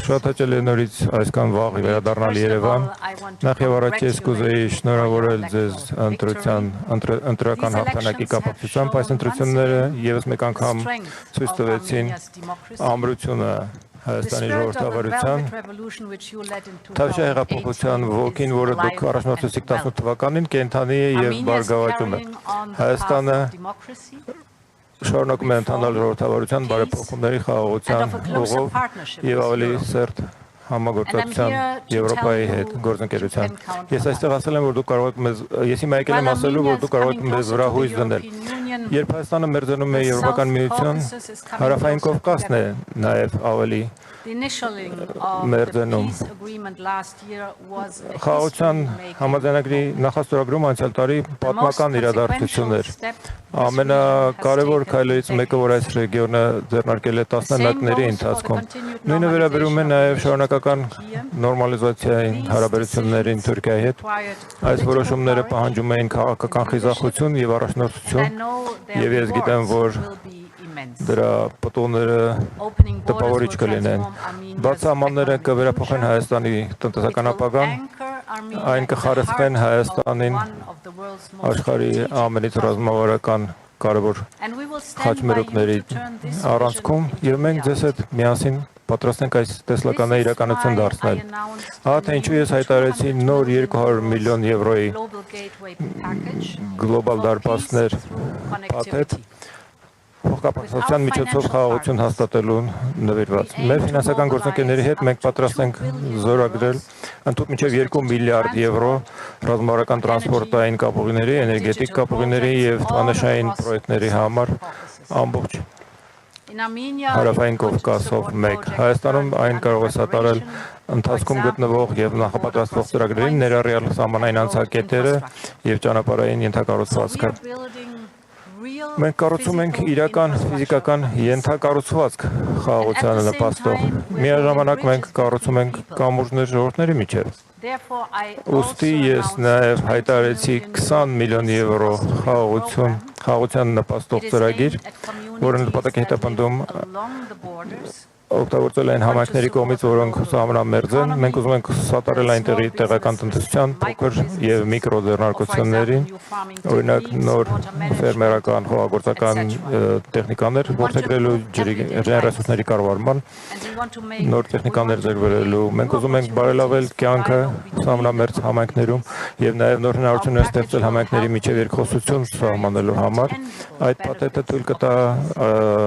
Շատ հաճելի է նորից այսքան վաղ վերադառնալ Երևան։ Նախ եւ առաջ ես կուզեի շնորհավորել ձեզ ընտրական հաղթանակի կապակցությամբ։ Այս ընտրությունները եւս մեկ անգամ ցույց տվեցին ամրությունը Հայաստանի ժողովրդավարության, Թավշյա հեղափոխության ոգին, որը դուք առաջնորդեցիք 18 թվականին, կենդանի է եւ բարգավաճում է։ Հայաստանը շարունակում է ընթանալ ժողովրդավարության բարեփոխումների խաղաղության ուղով եւ ավելի սերտ համագործակցության Եվրոպայի հետ գործընկերության։ Ես այստեղ ասել եմ, որ դուք կարող եք մեզ, ես հիմա եկել եմ ասելու, որ դուք կարող եք մեզ վրա հույս դնել։ Երբ Հայաստանը մերձենում է Եվրոպական միություն, Հարավային Կովկասն է նաեւ ավելի մերձենում։ Խաղաղության համաձայնագրի նախաստորագրումը անցյալ տարի պատմական իրադարձություն էր։ Ամենակարևոր քայլերից մեկը, որ այս ռեգիոնը ձեռնարկել է տասնամյակների ընթացքում։ Նույնը վերաբերում է նաև շարունակական նորմալիզացիային հարաբերություններին Թուրքիայի հետ։ Այս որոշումները պահանջում էին քաղաքական խիզախություն եւ առաջնորդություն, եւ ես գիտեմ, որ դրա պտուղները տպավորիչ կլինեն։ Բաց սահմանները կվերափոխեն Հայաստանի տնտեսական ապագան, այն կխարսխեն Հայաստանին աշխարհի ամենից ռազմավարական կարևոր խաչմերուկների առանցքում, եւ մենք ձեզ հետ միասին պատրաստ ենք այս տեսլականն իրականություն դարձնել։ Ահա թե ինչու ես հայտարարեցի նոր 200 միլիոն եվրոյի գլոբալ դարպասներ փաթեթ փոխկապակցության միջոցով խաղաղություն հաստատելու նվիրված։ Մեր ֆինանսական գործընկերների հետ մենք պատրաստ ենք զորագրել ընդհանուր մինչև 2 միլիարդ եվրո ռազմավարական տրանսպորտային կապուղիների, էներգետիկ կապուղիների եւ թվանշային պրոյեկտների համար ամբողջ Հարավային Կովկասով մեկ։ Հայաստանում այն կարող է սատարել ընթացքում գտնվող եւ նախապատրաստվող ծրագրերին ներառյալ սահմանային անցակետերը եւ ճանապարհային ենթակառուցվածքը։ Մենք կառուցում ենք իրական ֆիզիկական ենթակառուցվածք խաղաղությանը նպաստող։ Միաժամանակ մենք կառուցում ենք կամուրջներ ժողովուրդների միջև։ Ուստի ես նաև հայտարարեցի 20 միլիոն եվրո խաղաղության նպաստող ծրագիր, որը նպատակ է հետապնդում օգտագործել այն համայնքների կողմից, որոնք սահմանամերձ են։ Մենք ուզում ենք սատարել այնտեղի տեղական տնտեսության փոքր եւ միկրո ձեռնարկություններին, օրինակ նոր ֆերմերական խոհագործական տեխնիկաներ որդեգրելու, ջրի ռեսուրսների կառավարման, նոր տեխնիկաներ ձեռք բերելու։ Մենք ուզում ենք բարելավել կյանքը սահմանամերձ համայնքներում եւ նաեւ նոր հնարավորություններ ստեղծել համայնքների միջև երկխոսություն սահմանելու համար։ Այդ փաթեթը թույլ կտա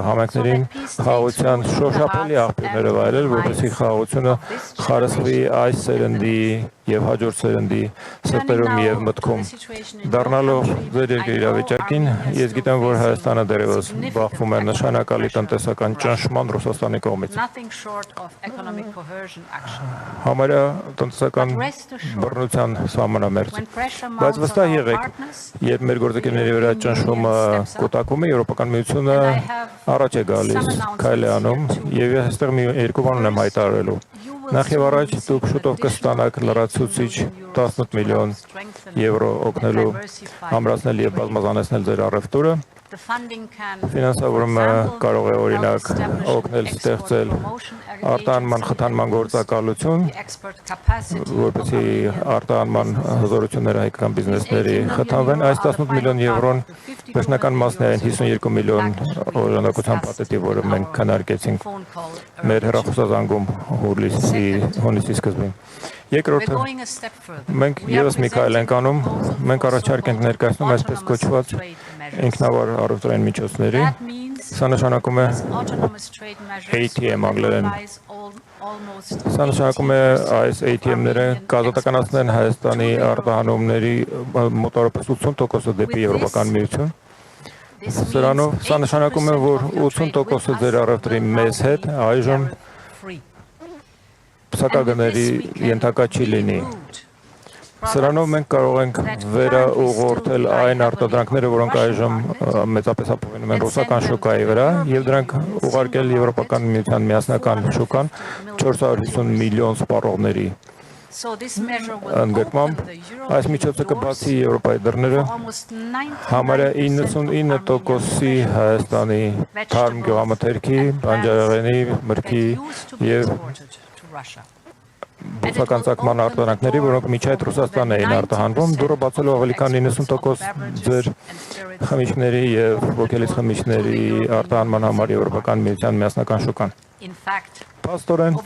համայնքներին խաղաղության շոշափելի աղբյուրները վայելել, որպեսզի խաղաղությունը խարսխվի այս սերնդի եւ հաջորդ սերնդի սրտերում եւ մտքում։ Դառնալով ձեր երկրի իրավիճակին, ես գիտեմ, որ Հայաստանը դեռևս բախվում է նշանակալի տնտեսական ճնշման Ռուսաստանի կողմից։ Համարյա տնտեսական բռնության սահմանամերձ։ Բայց վստահ եղեք, երբ մեր գործընկերների վրա ճնշումը կուտակվում է, Եվրոպական միությունը առաջ է գալիս, քայլ է անում եւ ես այստեղ մի երկու բան ունեմ հայտարարելու։ Նախ եւ առաջ դուք շուտով կստանաք լրացուցիչ 18 միլիոն եվրո օգնելու ամրացնել եւ բազմազանեցնել ձեր առևտուրը։ Ֆինանսավորումը կարող է օրինակ օգնել ստեղծել արտահանման խթանման գործակալություն, որպեսզի արտահանման հզորությունները հայկական բիզնեսների խթանվեն։ Այս 18 միլիոն եվրոն վերջնական մասն է այն 52 միլիոն օժանդակության փաթեթի, որը մենք քննարկեցինք մեր հեռախոսազանգում հունիսի սկզբին։ Երկրորդը, մենք եւս մի քայլ ենք անում, մենք առաջարկ ենք ներկայացնում այսպես կոչված ինքնավար առևտրային միջոցների։ Սա նշանակում է ATM անգլերեն։ Սա նշանակում է այս ATM-ները կազատականացնեն Հայաստանի արտահանումների մոտավորապես 80%-ը դեպի Եվրոպական միություն։ Սրանով սա նշանակում է, որ 80%-ը ձեր առևտրի մեզ հետ այժմ փսակագների ենթակա չի լինի։ Սրանով մենք կարող ենք վերաուղղորդել այն արտադրանքները, որոնք այժմ մեծապես ապօրինում են ռուսական շուկայի վրա, եւ դրանք ուղարկել Եվրոպական միության միասնական շուկան 450 միլիոն սպառողների։ ընդգրկմամբ այս միջոցը կբացի Եվրոպայի դռները համարյա 99%-ի Հայաստանի թարմ գյուղամթերքի, բանջարեղենի, մրգի եւ բուսական ծագման արտադրանքների, որոնք մինչ այդ Ռուսաստանն էին արտահանվում, դուռը բացելով ավելի քան 90% ձեր խմիչքների եւ ոգելից խմիչքների արտահանման համար Եվրոպական միության միասնական շուկան։ Փաստորեն,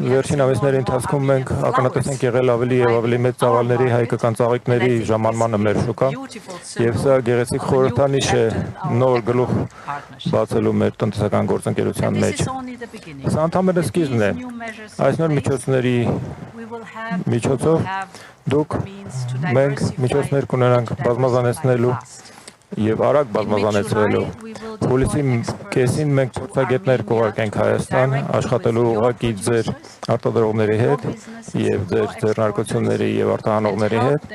վերջին ամիսների ընթացքում մենք ականատես եղել ավելի եւ ավելի մեծ ծավալների հայկական ծաղիկների ժամանմանը մեր շուկան, եւ սա գեղեցիկ խորհրդանիշ է նոր գլուխ բացելու մեր տնտեսական գործընկերության մեջ։ Սա ընդհանրապես սկիզբն է։ Այս նոր միջոցների միջոցով դուք մենք միջոցներ կունենանք բազմազանեցնելու եւ արագ բազմազանեցվելու։ Հուլիսի կեսին մենք փորձագետներ կուղարկենք Հայաստան, աշխատելու ուղղակի ձեր արտադրողների հետ եւ ձեր ձեռնարկությունների եւ արտահանողների հետ,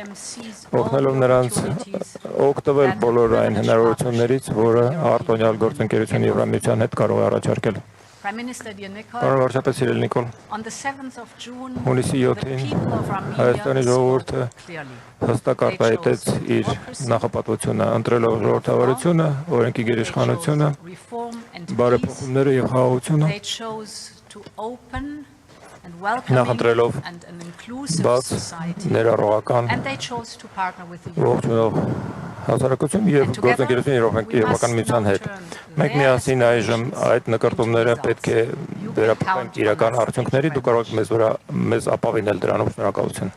օգնելով նրանց օգտվել բոլոր այն հնարավորություններից, որը արտոնյալ գործընկերություն Եվրամիության հետ կարող է առաջարկել։ Պարոն վարչապետ Սիրել Նիկոլ, հունիսի 7-ին Հայաստանի ժողովուրդը հստակ արտահայտեց իր նախապատվությունը, ընտրելով ժողովրդավարությունը, օրենքի գերիշխանությունը, բարեփոխումները եւ խաղաղությունը, նախընտրելով բաց, ներառողական, ողջունող հասարակություն եւ գործընկերություն Եվրոպական միության հետ։ Մենք միասին այժմ այդ նկարտումները պետք է վերափոխենք իրական արդյունքների, դուք կարող եք մեզ ապավինել դրանով, շնորհակալություն։